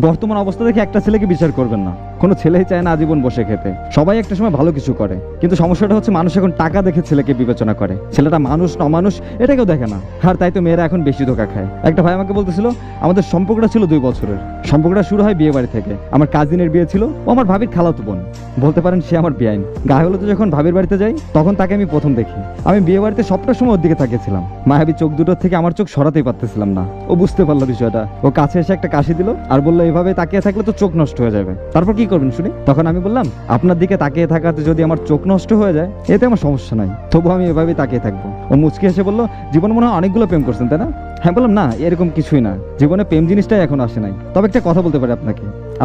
বর্তমান অবস্থা দেখে একটা ছেলেকে বিচার করবেন না। কোনো ছেলেই চায় না আজীবন বসে খেতে। সবাই একটা সময় ভালো কিছু করে, কিন্তু সমস্যাটা হচ্ছে মানুষ এখন টাকা দেখে ছেলেকে বিবেচনা করে। ছেলেটা মানুষ না অমানুষ এটা কেউ দেখে না। আর তাই তো মেয়েরা এখন বেশি ধোকা খায়। একটা ভাই আমাকে বলতেছিল আমাদের সম্পর্কটা ছিল 2 বছরের। সম্পর্কটা শুরু হয় বিয়ে বাড়ি থেকে। আমার কাজিনের বিয়ে ছিল, ও আমার ভাবির খালাতো বোন, বলতে পারেন সে আমার বেআইন। গায়ে হলুদে যখন ভাবির বাড়িতে যাই তখন তাকে আমি প্রথম দেখি। আমি বিয়ে বাড়িতে সবটা সময় ওর দিকে তাকিয়েছিলাম। মায়াবী চোখ দুটোর থেকে আমার চোখ সরাতেই পারতেছিলাম না। ও বুঝতে পারলো বিষয়টা। ও কাছে এসে একটা কাশি দিল আর বললো এভাবে তাকিয়ে থাকলে তো চোখ নষ্ট হয়ে যাবে। তারপর কি করবেন শুনি? তখন আমি বললাম আপনার দিকে তাকিয়ে থাকাতে যদি আমার চোখ নষ্ট হয়ে যায় এতে আমার সমস্যা নাই, তবু আমি এভাবেই তাকিয়ে থাকবো। ও মুচকি এসে বললো জীবন মনে হয় অনেকগুলো প্রেম করছেন তাই না? হ্যাঁ বললাম না এরকম কিছুই না, জীবনে প্রেম জিনিসটাই এখন আসে নাই। তবে একটা কথা বলতে পারি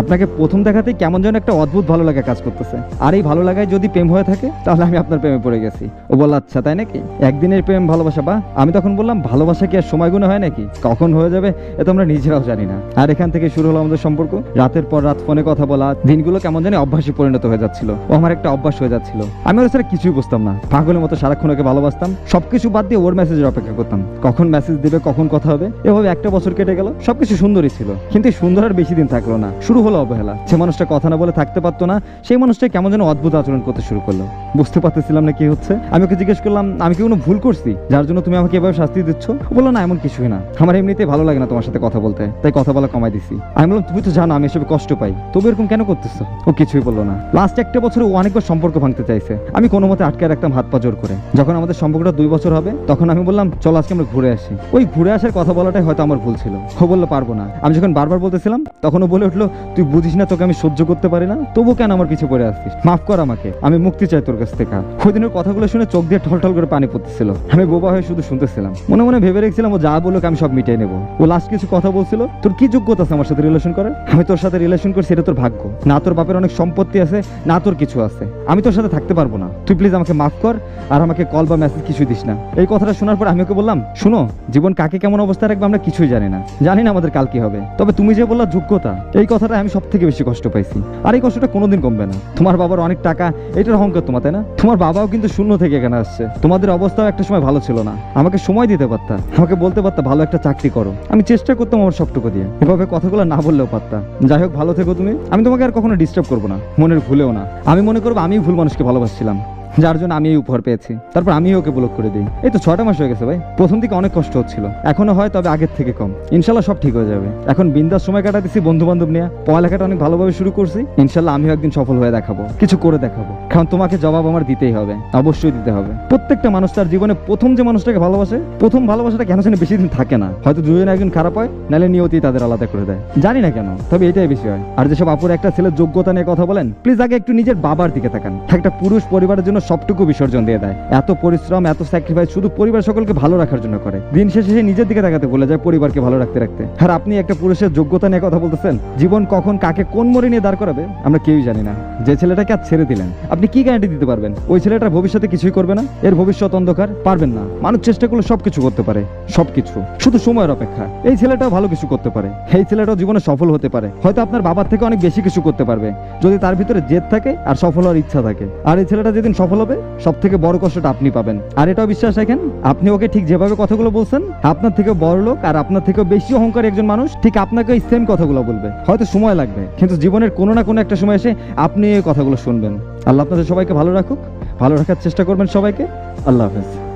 আপনাকে প্রথম দেখাতেই কেমন যেন একটা অদ্ভুত ভালো লাগা কাজ করতেছে। আর এই ভালো লাগায় যদি প্রেম হয়ে থাকে তাহলে আমি আপনার প্রেমে পড়ে গেছি। ও বলল আচ্ছা তাই নাকি, একদিনের প্রেম ভালোবাসা? বা আমি তখন বললাম ভালোবাসা কি আর সময় গুণে হয় নাকি, কখন হয়ে যাবে এ তো আমরা নিজেরাও জানি না। আর এখান থেকে শুরু হলো আমাদের সম্পর্ক। রাতের পর রাত ফোনে কথা বলা, দিনগুলো কেমন জানি অভ্যাসে পরিণত হয়ে যাচ্ছিল। ও আমার একটা অভ্যাস হয়ে যাচ্ছিল। আমি ওর সাথে কিছুই বুঝতাম না, পাগলের মতো সারাক্ষণ ওকে ভালোবাসতাম। সবকিছু বাদ দিয়ে ওর মেসেজের অপেক্ষা করতাম, কখন মেসেজ দিবে কখন কথা হবে। এভাবে একটা বছর কেটে গেল, সবকিছু সুন্দরই ছিল, কিন্তু সুন্দর আর বেশি দিন থাকলো না। শুরু হলো অবহেলা। যে মানুষটা কথা না বলে থাকতে পারতো না সেই মানুষটা কেমন যেন অদ্ভুত আচরণ করতে শুরু করলো। বুঝতে পারতেছিলাম না কি হচ্ছে। আমি ওকে জিজ্ঞেস করলাম আমি কি কোনো ভুল করছি যার জন্য তুমি আমাকে এভাবে শাস্তি দিচ্ছ? ও বললো না এমন কিছুই না, আমার এমনিতেই ভালো লাগে না তোমার সাথে কথা বলতে, তাই কথা বলা কমাই দিছি। আমি বললাম তুমি তো জানো আমি এসবে কষ্ট পাই, তবু এরকম কেন করতেছো? ও কিছুই বললো না। লাস্ট একটা বছরে ও অনেকবার সম্পর্ক ভাঙতে চাইছে। আমি কোনো মতে আটকে রাখতাম হাত পা জোর করে। যখন আমাদের সম্পর্কটা 2 বছর হবে তখন আমি বললাম চল আজকে আমরা ঘুরে আসি। ওই ঘুরে আসার কথা বলাটাই হয়তো আমার ভুল ছিল। ও বললো পারবো না। আমি যখন বারবার বলতেছিলাম তখন ও বলে উঠলো তুই বুঝিস না তোকে আমি সহ্য করতে পারি না, তবু কেন আমার পিছু পড়ে আসছিস? মাফ কর আমাকে, আমি মুক্তি চাই তোর কাছ থেকে। ওই দিনের কথাগুলো শুনে চোখ দিয়ে ঠলঠল করে পানি পড়তেছিল। আমি বোবা হয়ে শুধু শুনতেছিলাম। মনে মনে ভেবে রেখেছিলাম ও যা বলুক আমি সব মিটিয়ে নেবো। ও লাস্ট কিছু কথা বলছিল তোর কি যোগ্যতা আছে আমার সাথে রিলেশন করার? আমি তোর সাথে রিলেশন করছি এটা তোর ভাগ্য না, তোর বাপের অনেক সম্পত্তি আছে না, তোর কিছু আছে। আমি তোর সাথে থাকতে পারবো না, তুই প্লিজ আমাকে মাফ কর আর আমাকে কল বা মেসেজ কিছু দিস না। এই কথাটা শোনার পর আমি ওকে বললাম শুনো, জীবন কাকে কেমন অবস্থায় রাখবে আমরা কিছুই জানি না, জানি না আমাদের কাল কি হবে। তবে তুমি যে বললা যোগ্যতা, এই কথাটা আমি সব থেকে বেশি কষ্ট পাইছি। আর এই কষ্টটা কোনোদিন কমবে না। তোমার বাবার অনেক টাকা, এটার অহংকার তোমার তাই না? তোমার বাবাও কিন্তু শূন্য থেকে এখানে আসছে। তোমাদের অবস্থাও একটা সময় ভালো ছিল না। আমাকে সময় দিতে পারতা, আমাকে বলতে পারতা ভালো একটা চাকরি করো। আমি চেষ্টা করতাম আমার সবটুকু দিয়ে। এভাবে কথাগুলো না বললেও পারতা। যাই হোক ভালো থেকো তুমি। আমি তোমাকে আর কখনো ডিস্টার্ব করবো না, মনের ভুলেও না। আমি মনে করবো আমি ভুল মানুষকে ভালোবাসছিলাম, যার জন্য আমি এই উপহার পেয়েছি। তারপর আমি ওকে ব্লক করে দিই। এই তো 6টা মাস হয়ে গেছে ভাই। প্রথম দিকে অনেক কষ্ট হচ্ছিল, এখনো হয় তবে আগের থেকে কম। ইনশাল্লাহ সব ঠিক হয়ে যাবে। এখন বিন্দাস সময় কাটাতেছি বন্ধু বান্ধব নিয়ে। পড়ালেখাটা অনেক ভালোভাবে শুরু করছি। ইনশাল্লাহ আমিও একদিন সফল হয়ে দেখাবো, কিছু করে দেখাবো। কারণ তোমাকে জবাব আমার দিতেই হবে, অবশ্যই দিতে হবে। প্রত্যেকটা মানুষ তার জীবনে প্রথম যে মানুষটাকে ভালোবাসে, প্রথম ভালোবাসাটা কেন জানি বেশি দিন থাকে না। হয়তো দুজনে একজন খারাপ হয়, নাহলে নিয়তি তাদের আলাদা করে দেয়, জানি না কেন, তবে এটাই বেশি হয়। আর যেসব আপুর একটা ছেলের যোগ্যতা নিয়ে কথা বলেন, প্লিজ আগে একটু নিজের বাবার দিকে তাকান। একটা পুরুষ পরিবারের জন্য সবটুকু বিসর্জন দিয়ে দেয়। এত পরিশ্রম এত স্যাক্রিফাইস শুধু পরিবার সকলকে ভালো রাখার জন্য করে। দিন শেষে সে নিজের দিকে তাকাতে ভুলে যায় পরিবারকে ভালো রাখতে রাখতে। আর আপনি একটা পুরুষের যোগ্যতা নিয়ে কথা বলতেছেন? জীবন কখন কাকে কোন মোড়ে নিয়ে দাঁড় করাবে আমরা কেউই জানি না। যে ছেলেটাকে আজ ছেড়ে দিলেন আপনি কি গ্যারান্টি দিতে পারবেন ওই ছেলেটার ভবিষ্যতে কিছুই করবে না? এর ভবিষ্যৎ অন্ধকার। পারবেন না। মানুষ চেষ্টা করলে সবকিছু করতে পারে, সবকিছু শুধু সময়ের অপেক্ষা। এই ছেলেটাও ভালো কিছু করতে পারে, এই ছেলেটাও জীবনে সফল হতে পারে। হয়তো আপনার বাবার থেকে অনেক বেশি কিছু করতে পারবে যদি তার ভিতরে জেদ থাকে আর সফল হওয়ার ইচ্ছা থাকে। আর এই ছেলেটা যেদিন সফল হবে সব থেকে বড় কষ্টটা আপনি পাবেন। আর এটাও বিশ্বাস রাখেন আপনি ওকে ঠিক যেভাবে কথাগুলো বলছেন, আপনার থেকেও বড় লোক আর আপনার থেকেও বেশি অহংকারী একজন মানুষ ঠিক আপনাকে এই সেম কথাগুলো বলবে। হয়তো সময় লাগবে, কিন্তু জীবনের কোনো না কোনো একটা সময় এসে আপনি এই কথাগুলো শুনবেন। আল্লাহ আপনাদের সবাইকে ভালো রাখুক, ভালো রাখার চেষ্টা করবেন সবাইকে। আল্লাহ হাফেজ।